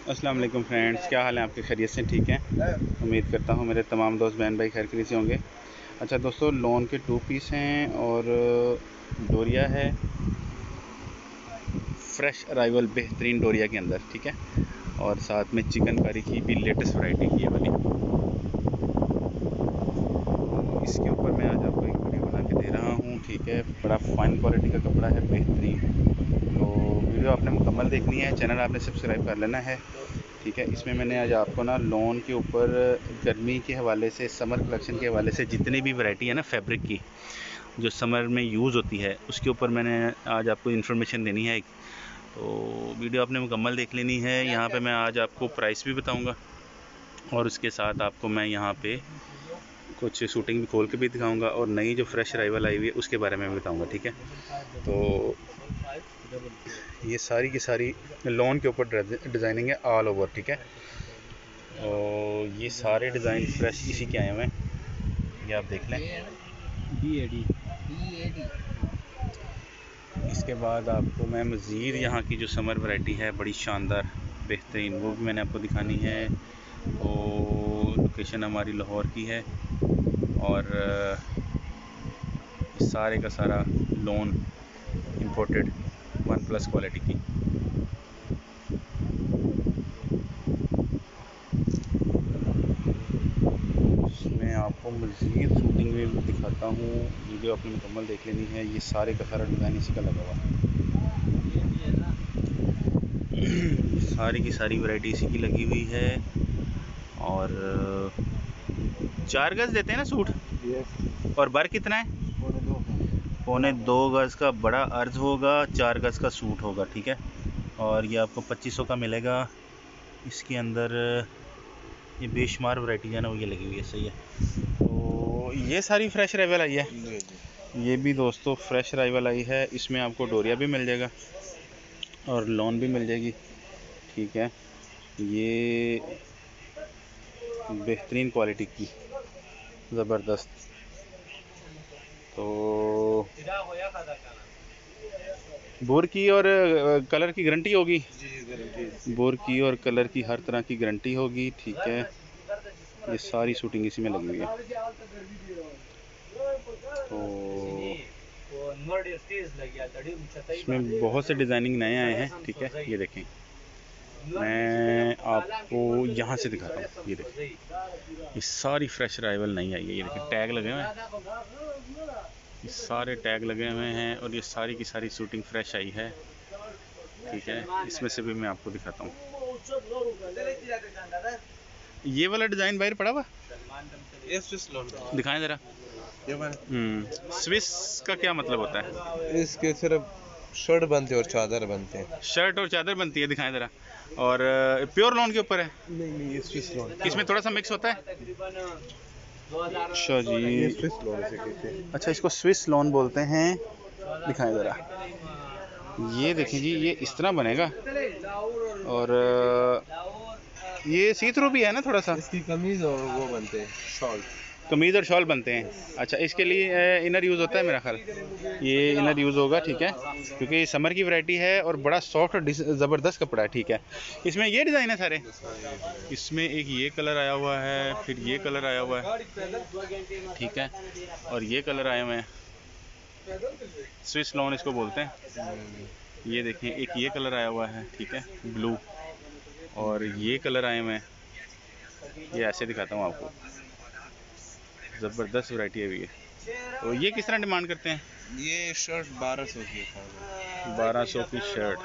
अस्सलाम वालेकुम फ्रेंड्स, क्या हाल है आपके? खैरियत से ठीक हैं? उम्मीद करता हूँ मेरे तमाम दोस्त बहन भाई खैर से होंगे। अच्छा दोस्तों, लॉन के 2 पीस हैं और डोरिया है, फ्रेश अराइवल बेहतरीन डोरिया के अंदर, ठीक है। और साथ में चिकनकारी की भी लेटेस्ट वैरायटी की है वाली। तो इसके ऊपर मैं आज आपको एक वीडियो बना के दे रहा हूँ, ठीक है। बड़ा फाइन क्वालिटी का कपड़ा है, बेहतरीन। तो वीडियो आपने मुकम्मल देखनी है, चैनल आपने सब्सक्राइब कर लेना है, ठीक है। इसमें मैंने आज आपको ना लॉन के ऊपर गर्मी के हवाले से, समर कलेक्शन के हवाले से जितनी भी वैरायटी है ना फैब्रिक की, जो समर में यूज़ होती है, उसके ऊपर मैंने आज आपको इन्फॉर्मेशन देनी है। तो वीडियो आपने मुकम्मल देख लेनी है। यहाँ पे मैं आज आपको प्राइस भी बताऊँगा और उसके साथ आपको मैं यहाँ पे कुछ शूटिंग भी खोल के भी दिखाऊँगा और नई जो फ्रेश अराइवल आई हुई है उसके बारे में भी बताऊँगा, ठीक है। तो ये सारी की सारी लॉन के ऊपर डिज़ाइनिंग है ऑल ओवर, ठीक है। और ये सारे डिज़ाइन फ्रेश इसी के आए हुए हैं, ये आप देख लें। इसके बाद आपको मैं मज़ीद यहाँ की जो समर वैरायटी है बड़ी शानदार बेहतरीन, वो भी मैंने आपको दिखानी है। तो लोकेशन हमारी लाहौर की है और सारे का सारा लॉन इंपोर्टेड 1+ क्वालिटी की। मैं आपको मज़ीद शूटिंग में दिखाता हूँ, वीडियो आपने मुकम्मल देख लेनी है। ये सारे का सारा डिज़ाइन इसी का लगा हुआ है, सारी की सारी वैरायटी इसी की लगी हुई है। और 4 गज देते हैं ना सूट? और बर कितना है? 2.25 गज का बड़ा अर्ज होगा, 4 गज का सूट होगा, ठीक है। और ये आपको 2500 का मिलेगा। इसके अंदर ये बेशुमार वैरायटी है ना, वो ये लगी हुई है, सही है। तो ये सारी फ्रेश अराइवल आई है। ये भी दोस्तों फ्रेश अराइवल आई है। इसमें आपको डोरिया भी मिल जाएगा और लॉन भी मिल जाएगी, ठीक है। ये बेहतरीन क्वालिटी की, ज़बरदस्त। तो बोर की और कलर की गारंटी होगी? बोर की और कलर की हर तरह की गारंटी होगी, ठीक है। ये सारी शूटिंग इसी में लगी हुई है। तो इसमें बहुत से डिज़ाइनिंग नए आए हैं, ठीक है। ये देखें, मैं आपको यहाँ से दिखाता हूँ। ये देखें, ये सारी फ्रेश अराइवल नहीं आई है। ये देखें, टैग लगे हुए हैं, ये सारे टैग लगे हुए हैं और ये सारी की सारी शूटिंग फ्रेश आई है, ठीक है। इसमें से भी मैं आपको दिखाता हूँ। ये वाला डिज़ाइन बाहर पड़ा हुआ, ये स्विस लॉन दिखाएं ज़रा। स्विस का क्या मतलब होता है? इसके सिर्फ शर्ट बनते हैं और चादर बनते हैं। शर्ट और चादर बनती है, दिखाएं ज़रा। और प्योर लॉन के ऊपर है? नहीं, ये स्विस लॉन। इसमें थोड़ा सा मिक्स होता है। अच्छा जी, ये स्विस लॉन से कहते हैं। अच्छा, इसको स्विस लॉन बोलते हैं। दिखाएं ज़रा। ये देखें जी, ये इस तरह बनेगा और ये सी थ्रू भी है ना थोड़ा सा। इसकी कमीज और वो बनते हैं शॉल, कमीज़ और शॉल बनते हैं। अच्छा, इसके लिए इनर यूज़ होता है मेरा ख्याल, ये इनर यूज़ होगा, ठीक है। क्योंकि ये समर की वैरायटी है और बड़ा सॉफ्ट और ज़बरदस्त कपड़ा है, ठीक है। इसमें ये डिज़ाइन है सारे। इसमें एक ये कलर आया हुआ है, फिर ये कलर आया हुआ है, ठीक है। और ये कलर आए हुए हैं, स्विस लॉन इसको बोलते हैं। ये देखें, एक ये कलर आया हुआ है, ठीक है, ब्लू। और ये कलर आए हुए हैं, ये ऐसे दिखाता हूँ आपको, ज़बरदस्त वैरायटी है ये। तो ये किस तरह डिमांड करते हैं? ये शर्ट 1200 की है। 1200 की शर्ट,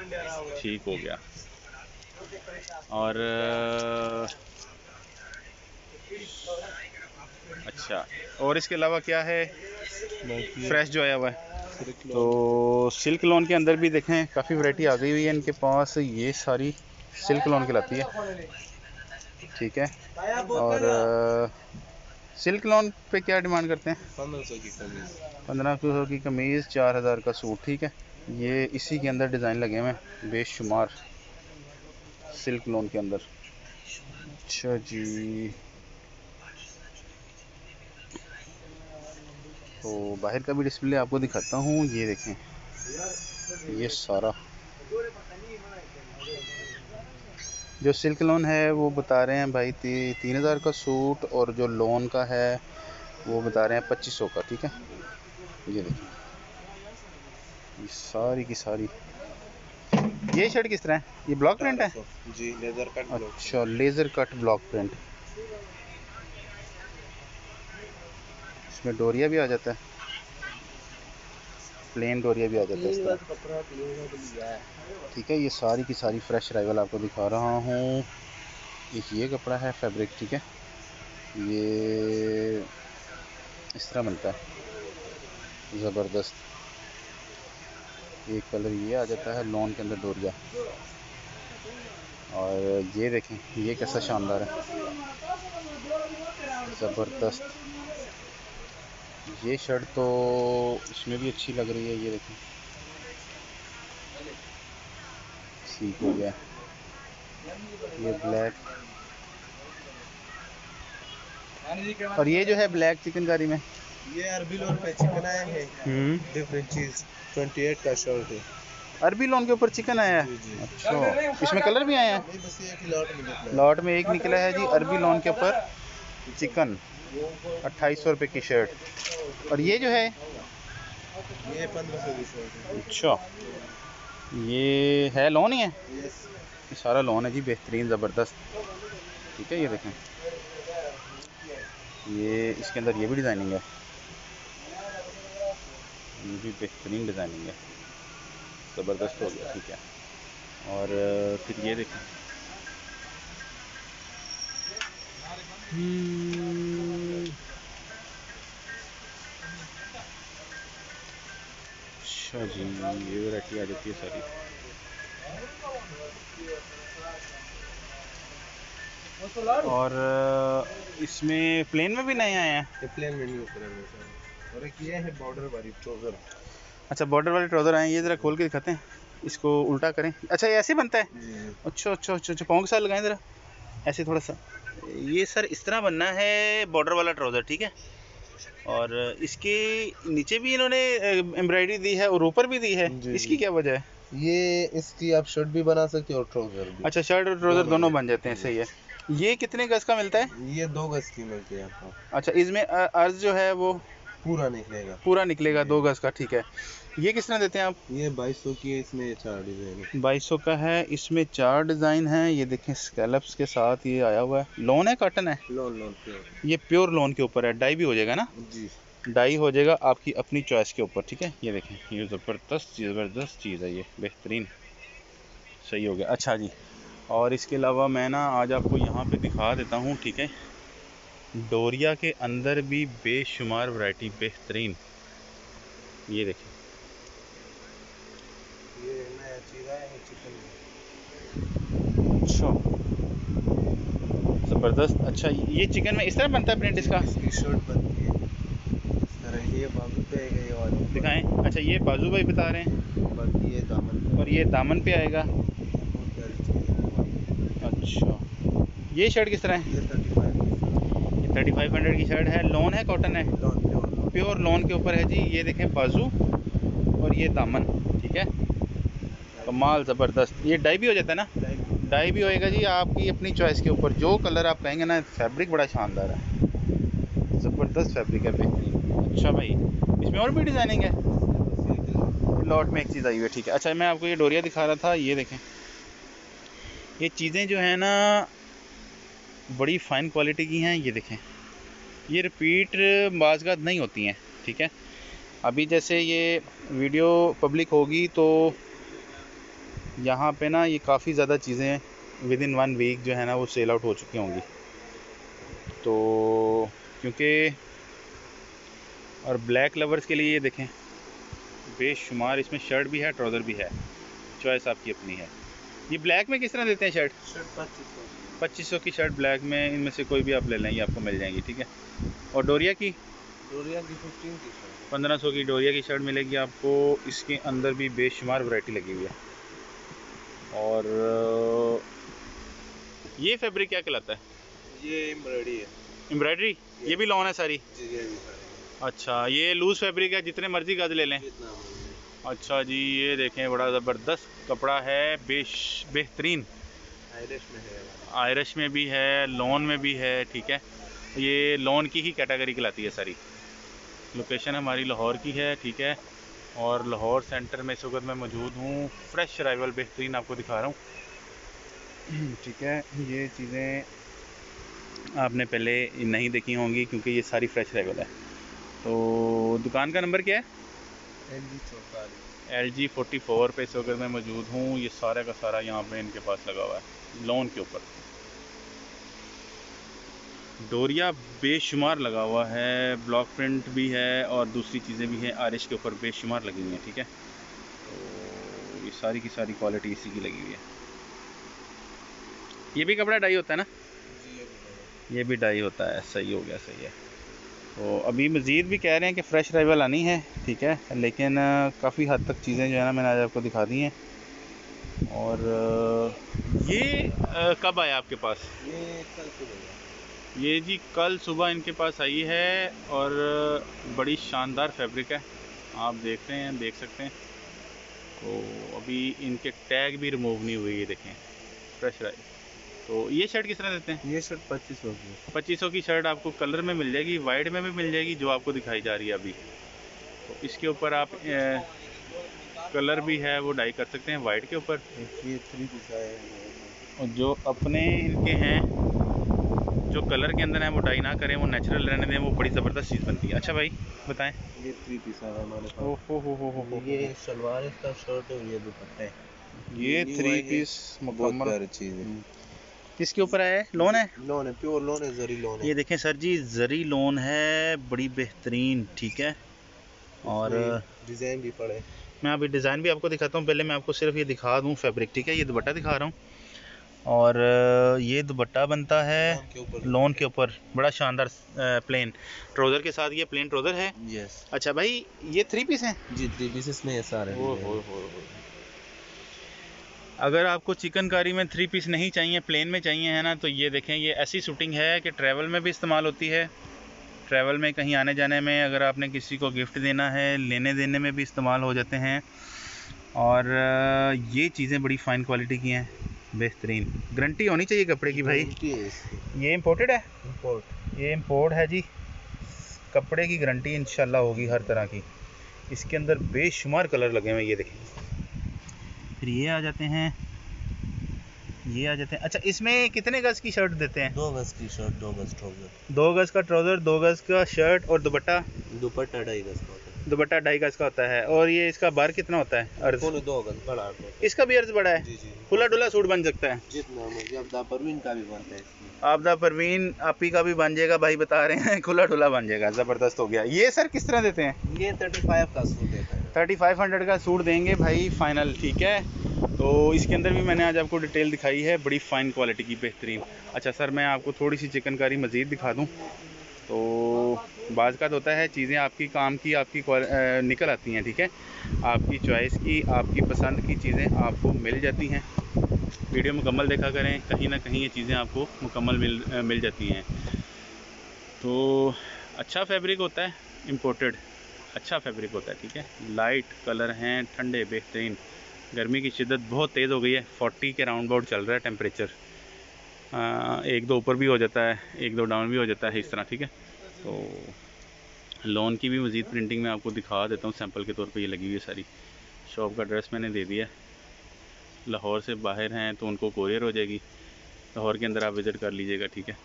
ठीक हो गया। और अच्छा, और इसके अलावा क्या है फ्रेश जो आया हुआ है? तो सिल्क लॉन के अंदर भी देखें काफ़ी वैरायटी आ गई हुई है इनके पास। ये सारी सिल्क लॉन कहलाती है, ठीक है। और सिल्क लॉन पे क्या डिमांड करते हैं? 1500 की कमीज। 1500 की कमीज़, 4000 का सूट, ठीक है। ये इसी के अंदर डिज़ाइन लगे हुए हैं बेशुमार सिल्क लॉन के अंदर। अच्छा जी, तो बाहर का भी डिस्प्ले आपको दिखाता हूँ। ये देखें, ये सारा जो सिल्क लोन है वो बता रहे हैं भाई 3000 का सूट, और जो लोन का है वो बता रहे हैं 2500 का। ठीक है, ये देखिए ये सारी की सारी। ये शर्ट किस तरह है? ये ब्लॉक प्रिंट है? जी, लेदर कट ब्लॉक। अच्छा, लेज़र कट ब्लॉक प्रिंट। इसमें डोरिया भी आ जाता है, प्लेन डोरिया भी आ जाता है इस तरह। ठीक है, ये सारी की सारी फ्रेश अराइवल आपको दिखा रहा हूँ। एक ये कपड़ा है फैब्रिक, ठीक है, ये इस तरह बनता है ज़बरदस्त। एक कलर ये आ जाता है लॉन के अंदर डोरिया, और ये देखें ये कैसा शानदार है, ज़बरदस्त। ये शर्ट तो इसमें भी अच्छी लग रही है, ये देखें सीक हो गया, ये ब्लैक, और ये जो है ब्लैक चिकनकारी में, ये अरबी लोन पे चिकन आया है। डिफरेंट चीज 28 का शर्ट है। अरबी लोन के ऊपर चिकन आया है। जी, जी। अच्छा, इसमें कलर भी आए हैं? नहीं, बस ये एक लॉट में निकला है। लॉट में एक निकला है जी, अरबी लोन के ऊपर चिकन, 2800 रुपये की शर्ट। और ये जो है ये 1500 की शर्ट है। अच्छा, ये है लोन ही है? यस। ये सारा लोन है जी, बेहतरीन ज़बरदस्त। ठीक है, ये देखें, ये इसके अंदर ये भी डिज़ाइनिंग है, ये भी बेहतरीन डिज़ाइनिंग है, ज़बरदस्त हो गया। ठीक है, और फिर ये देखें, अच्छा जी, ये वैरायटी आ जाती है सारी। और इसमें प्लेन में भी नए आए हैं? ये प्लेन में न्यू कलर में सर। और एक ये है बॉर्डर वाली ट्राउजर। अच्छा, बॉर्डर वाले ट्राउज़र आए हैं, ये ज़रा खोल के दिखाते हैं, इसको उल्टा करें। अच्छा, ये ऐसे बनता है? जी। अच्छा अच्छा अच्छा अच्छा, पाँव के साथ लगाएं ज़रा, ऐसे थोड़ा सा। ये सर इस तरह बनना है बॉर्डर वाला ट्राउज़र, ठीक है, और इसके नीचे भी इन्होंने एम्ब्रॉयडरी दी है और ऊपर भी दी है। जी, इसकी क्या वजह है? ये इसकी आप शर्ट भी बना सकते हो और ट्राउजर भी। अच्छा, शर्ट और ट्राउज़र दोनों बन जाते हैं, जी। सही है। ये कितने गज का मिलता है? ये 2 गज की मिलती है आपको। अच्छा, इसमें अर्ज जो है वो पूरा निकलेगा। पूरा निकलेगा, जी। 2 गज का, ठीक है। ये किस तरह देते हैं आप? ये 2200 की है, इसमें 4 डिजाइन है। 2200 का है, इसमें 4 डिज़ाइन हैं। ये देखें स्कैलप्स के साथ ये आया हुआ है। लोन है कॉटन है? Loan loan pure. ये प्योर लोन के ऊपर है, डाई भी हो जाएगा ना? जी। डाई हो जाएगा आपकी अपनी चॉइस के ऊपर, ठीक है। ये देखें, ये ज़बरदस्त ज़बरदस्त चीज़ है, ये बेहतरीन, सही हो गया। अच्छा जी, और इसके अलावा मैं ना आज आपको यहाँ पे दिखा देता हूँ, ठीक है, डोरिया के अंदर भी बेशुमार वैरायटी बेहतरीन। ये देखें, ये नया चीज आया है चिकन। अच्छा ज़बरदस्त। अच्छा, ये चिकन में इस तरह बनता है प्रिंट इसका? इसकी शर्ट बनती है इस तरह। ये बाजू पे आएगा, ये वाला दिखाएं। अच्छा, ये बाजू भाई बता रहे हैं, बाकी ये दामन पे। और ये दामन पे आएगा। बहुत प्यारी चीज है। अच्छा, ये शर्ट किस तरह है? ये 35 ये 3500 की शर्ट है। लोन है कॉटन है? Loan pure. प्योर लोन के ऊपर है जी। ये देखें बाजू और ये दामन, ठीक है, कमाल ज़बरदस्त। ये डाई भी हो जाता है ना? डाई भी होएगा जी, आपकी अपनी चॉइस के ऊपर, जो कलर आप कहेंगे ना। फैब्रिक बड़ा शानदार है, ज़बरदस्त फैब्रिक है, बेहतरीन। अच्छा भाई, इसमें और भी डिज़ाइनिंग है? लॉट में एक चीज़ आई हुई है, ठीक है। अच्छा, मैं आपको ये डोरिया दिखा रहा था, ये देखें, ये चीज़ें जो हैं ना बड़ी फ़ाइन क्वालिटी की हैं। ये देखें, ये रिपीट बाज़ नहीं होती हैं, ठीक है। अभी जैसे ये वीडियो पब्लिक होगी तो यहाँ पे ना ये काफ़ी ज़्यादा चीज़ें विद इन 1 वीक जो है ना वो सेल आउट हो चुकी होंगी। तो क्योंकि और ब्लैक लवर्स के लिए ये देखें बेशुमार, इसमें शर्ट भी है ट्राउज़र भी है, चॉइस आपकी अपनी है। ये ब्लैक में किस तरह देते हैं शर्ट? शर्ट 2500। 2500 की शर्ट ब्लैक में, इनमें से कोई भी आप ले लें, ये आपको मिल जाएंगी, ठीक है। और डोरिया की? डोरिया की 15 की शर्ट। 1500 की डोरिया की शर्ट मिलेगी आपको। इसके अंदर भी बेशुमार वैरायटी लगी हुई है। और ये फैब्रिक क्या कहलाता है? ये एम्ब्रॉयडरी है। एम्ब्रॉयडरी? ये भी लॉन है सारी? जी, ये भी सारे। अच्छा, ये लूज़ फैब्रिक है, जितने मर्जी गज ले लें? कितना अच्छा जी, ये देखें बड़ा ज़बरदस्त कपड़ा है, बेहतरीन। आयरिश में है, आयरिश में भी है, लॉन में भी है, ठीक है। ये लॉन की ही कैटेगरी कहलाती है सारी। लोकेशन हमारी लाहौर की है, ठीक है। और लाहौर सेंटर में इस वक्त मैं मौजूद हूँ। फ्रेश अराइवल बेहतरीन आपको दिखा रहा हूँ, ठीक है। ये चीज़ें आपने पहले नहीं देखी होंगी क्योंकि ये सारी फ्रेश अराइवल है। तो दुकान का नंबर क्या है? LG 44 पे इस वक्त मैं मौजूद हूँ। ये सारा का सारा यहाँ पे इनके पास लगा हुआ है लॉन के ऊपर। डोरिया बेशुमार लगा हुआ है, ब्लॉक प्रिंट भी है और दूसरी चीज़ें भी हैं आरिश के ऊपर बेशुमार लगी हुई हैं, ठीक है। तो ये सारी की सारी क्वालिटी इसी की लगी हुई है। ये भी कपड़ा डाई होता है ना? ये भी डाई होता है, सही हो गया, सही है। तो अभी मज़ीद भी कह रहे हैं कि फ़्रेश अराइवल आनी है, ठीक है। लेकिन काफ़ी हद तक चीज़ें जो है ना मैंने आज आपको दिखा दी हैं। और ये कब आया आपके पास? ये कल सुबह। ये जी कल सुबह इनके पास आई है और बड़ी शानदार फैब्रिक है, आप देख रहे हैं, देख सकते हैं। तो अभी इनके टैग भी रिमूव नहीं हुए, ये देखें, फ्रेश राइस। तो ये शर्ट किस तरह देते हैं? ये शर्ट 2500 की। 2500 की शर्ट आपको कलर में मिल जाएगी, वाइट में भी मिल जाएगी जो आपको दिखाई जा रही है अभी। तो इसके ऊपर आप कलर भी है वो डाई कर सकते हैं वाइट के ऊपर। ये 3 पीस है और जो अपने इनके हैं जो कलर के अंदर है वो डाई ना करें, वो नेचुरल रहने दें, वो बड़ी ज़बरदस्त चीज़ बनती है। अच्छा भाई बताएं। ये 3 पीस है हमारे पास। हो ये सलवार इसका शर्ट है, ये दुपट्टा है। ये 3 पीस मुकम्मल प्यारी चीज़ है। किसके ऊपर है? लोन है? लोन है, प्योर लोन है, जरी लोन है। ये देखें सर जी, जरी लोन है, बड़ी बेहतरीन, ठीक है। और डिज़ाइन भी पड़े। मैं अभी डिज़ाइन भी आपको दिखाता हूँ, पहले मैं आपको सिर्फ ये दिखा दूँ फैब्रिक, ठीक है। ये दुपट्टा दिखा रहा हूँ और ये दुपट्टा बनता है लोन के ऊपर, बड़ा शानदार प्लेन ट्राउज़र के साथ। ये प्लेन ट्राउज़र है। यस। अच्छा भाई, ये 3 पीस हैं जी, 3 पीसेस में है सारे। हो। अगर आपको चिकनकारी में 3 पीस नहीं चाहिए, प्लेन में चाहिए है ना, तो ये देखें, ये ऐसी शूटिंग है कि ट्रैवल में भी इस्तेमाल होती है। ट्रैवल में कहीं आने जाने में अगर आपने किसी को गिफ्ट देना है, लेने देने में भी इस्तेमाल हो जाते हैं। और ये चीज़ें बड़ी फ़ाइन क्वालिटी की हैं, बेहतरीन। गारंटी होनी चाहिए कपड़े की भाई। ये इंपोर्टेड है? ये इंपोर्ट है जी। कपड़े की गारंटी इंशाल्लाह होगी हर तरह की। इसके अंदर बेशुमार कलर लगे हुए हैं, ये देखें। फिर ये आ जाते हैं, ये आ जाते हैं। अच्छा, इसमें कितने गज की शर्ट देते हैं? 2 गज की शर्ट, 2 गज ट्राउजर। 2 गज का ट्राउज़र, 2 गज का शर्ट और दुपट्टा? दुपट्टा 2.5 गज का होता है। दुपट्टा 2.5 गज का होता है। और ये इसका बार कितना होता है? अर्ज? 2 गज बड़ा है। इसका भी अर्ज बड़ा है? जी जी। खुला डुला सूट बन सकता है? जितना मर्जी। आपदा परवीन का भी बनता है इसमें। आपदा परवीन आपी का भी बन जाएगा भाई, बता रहे हैं, खुला डुला बन जाएगा। ज़बरदस्त हो गया। ये सर किस तरह देते हैं? ये 35 का सूट देता है। 3500 का सूट देंगे भाई फाइनल, ठीक है। तो इसके अंदर भी मैंने आज आपको डिटेल दिखाई है, बड़ी फ़ाइन क्वालिटी की, बेहतरीन। अच्छा सर, मैं आपको थोड़ी सी चिकनकारी मज़ीद दिखा दूँ। तो बाज़ का होता है चीज़ें आपकी काम की आपकी निकल आती हैं, ठीक है। आपकी चॉइस की, आपकी पसंद की चीज़ें आपको मिल जाती हैं। वीडियो मुकम्मल देखा करें, कहीं ना कहीं ये चीज़ें आपको मुकम्मल मिल जाती हैं। तो अच्छा फैब्रिक होता है, इम्पोर्टेड अच्छा फैब्रिक होता है, ठीक है। लाइट कलर हैं, ठंडे, बेहतरीन। गर्मी की शिद्दत बहुत तेज़ हो गई है, 40 के राउंड अबाउट चल रहा है टेम्परेचर। 1-2 ऊपर भी हो जाता है, 1-2 डाउन भी हो जाता है, इस तरह, ठीक है। तो लोन की भी मज़ीद प्रिंटिंग मैं आपको दिखा देता हूँ, सैंपल के तौर पे ये लगी हुई है सारी। शॉप का एड्रेस मैंने दे दिया। लाहौर से बाहर हैं तो उनको कोरियर हो जाएगी, लाहौर के अंदर आप विज़िट कर लीजिएगा, ठीक है।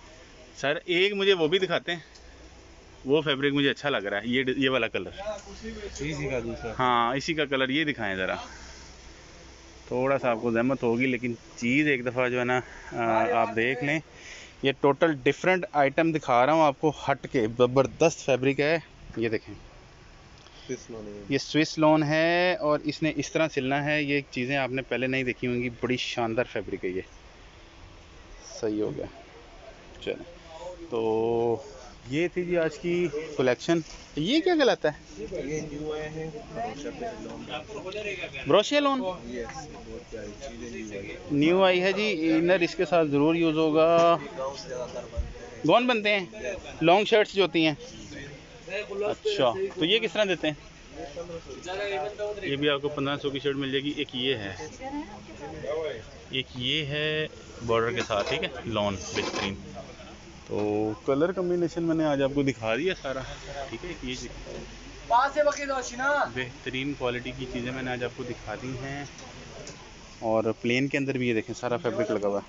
सर एक मुझे वो भी दिखाते हैं, वो फैब्रिक मुझे अच्छा लग रहा है, ये वाला कलर, इसी का दूसरा। हाँ इसी का कलर, ये दिखाएं ज़रा। थोड़ा सा आपको ज़हमत होगी लेकिन चीज़ एक दफ़ा जो है ना आप देख लें। ये टोटल डिफरेंट आइटम दिखा रहा हूँ आपको, हट के ज़बरदस्त फैब्रिक है, ये देखें। ये स्विस लोन है और इसने इस तरह सिलना है। ये चीज़ें आपने पहले नहीं देखी होंगी, बड़ी शानदार फैब्रिक है ये। सही हो गया। चलो, तो ये थी जी आज की कलेक्शन। ये क्या कहलाता है? ये न्यू आया है, ब्रोशिया लोन। न्यू आई है जी। इनर इसके साथ ज़रूर यूज़ होगा। गौन बनते हैं, लॉन्ग शर्ट्स जो होती हैं। अच्छा, तो ये किस तरह देते हैं? ये भी आपको 1500 की शर्ट मिल जाएगी। एक ये है, एक ये है बॉर्डर के साथ, ठीक है, लॉन बेहतरीन। तो कलर कम्बिनेशन मैंने आज आपको दिखा दिया सारा, ठीक है। ये बेहतरीन क्वालिटी की चीज़ें मैंने आज आपको दिखा दी हैं। और प्लेन के अंदर भी ये देखें सारा फैब्रिक लगा हुआ है।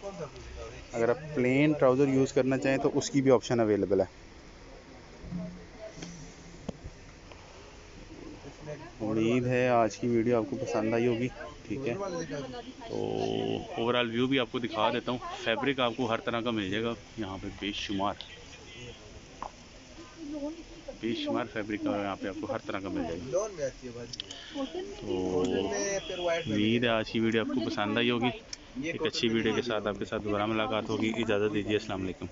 अगर आप प्लेन ट्राउज़र यूज़ करना चाहें तो उसकी भी ऑप्शन अवेलेबल है। उम्मीद है आज की वीडियो आपको पसंद आई होगी, ठीक है। तो ओवरऑल व्यू भी आपको दिखा देता हूँ। फैब्रिक आपको हर तरह का मिल जाएगा यहाँ पे, बेशुमार फैब्रिक यहाँ पे आपको हर तरह का मिल जाएगा। तो उम्मीद है आज की वीडियो आपको पसंद आई होगी। एक अच्छी वीडियो के साथ आपके साथ दोबारा मुलाकात होगी। इजाज़त दीजिए, अस्सलाम वालेकुम।